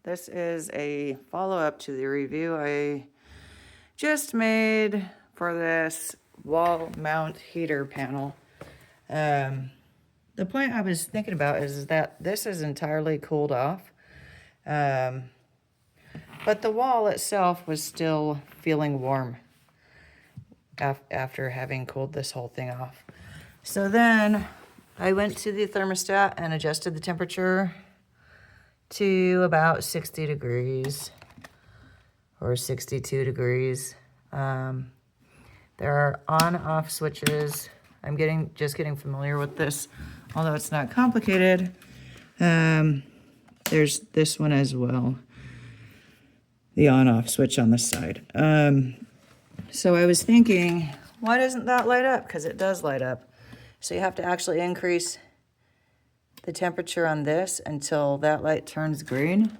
This is a follow-up to the review I just made for this wall mount heater panel. The point I was thinking about is that this is entirely cooled off, but the wall itself was still feeling warm after having cooled this whole thing off. So then I went to the thermostat and adjusted the temperature to about 60 degrees or 62 degrees. There are on-off switches. I'm just getting familiar with this, although it's not complicated. There's this one as well, the on-off switch on the side. So I was thinking, why doesn't that light up? Because it does light up. So you have to actually increase the temperature on this until that light turns green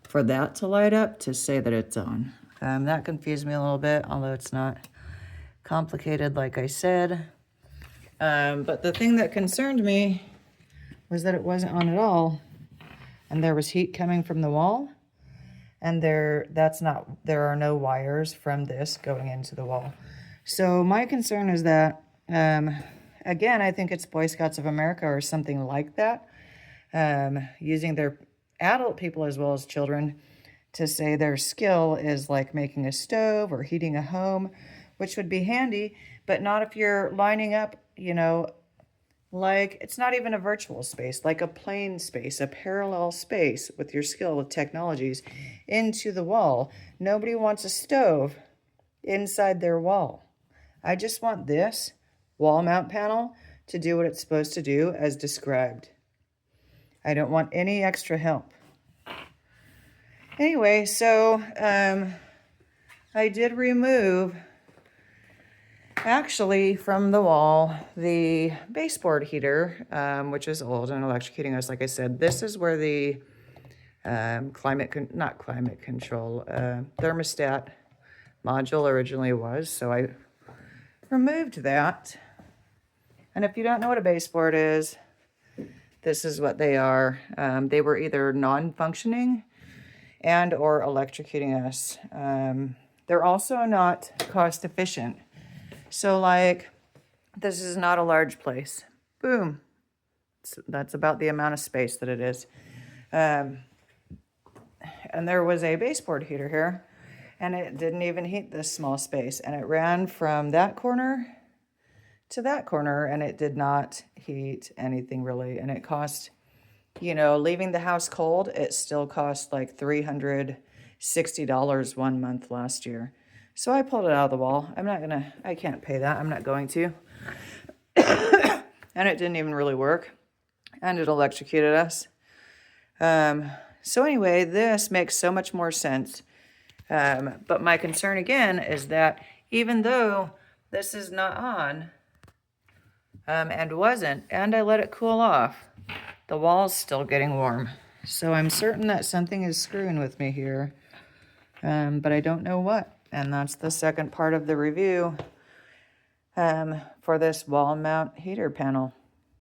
for that to light up to say that it's on. That confused me a little bit, although it's not complicated like I said. But the thing that concerned me was that it wasn't on at all, and there was heat coming from the wall, and there are no wires from this going into the wall. So my concern is that, again, I think it's Boy Scouts of America or something like that, using their adult people as well as children to say their skill is like making a stove or heating a home, which would be handy, but not if you're lining up, you know, like it's not even a virtual space, like a plain space, a parallel space with your skill with technologies into the wall. Nobody wants a stove inside their wall. I just want this wall mount panel to do what it's supposed to do as described. I don't want any extra help. Anyway, so I did remove, actually, from the wall, the baseboard heater, which is old and electrocuting us. Like I said, this is where the thermostat module originally was. So I removed that. And if you don't know what a baseboard is, this is what they are. They were either non-functioning and or electrocuting us. They're also not cost efficient. So like, this is not a large place. Boom. That's about the amount of space that it is. And there was a baseboard heater here, and it didn't even heat this small space. And it ran from that corner to that corner, and it did not heat anything really. And it cost, you know, leaving the house cold, it still cost like $360 1 month last year. So I pulled it out of the wall. I can't pay that. I'm not going to. And it didn't even really work. And it electrocuted us. So anyway, this makes so much more sense. But my concern again is that even though this is not on, and wasn't, and I let it cool off, the wall's still getting warm. So I'm certain that something is screwing with me here, but I don't know what. And that's the second part of the review for this wall mount heater panel.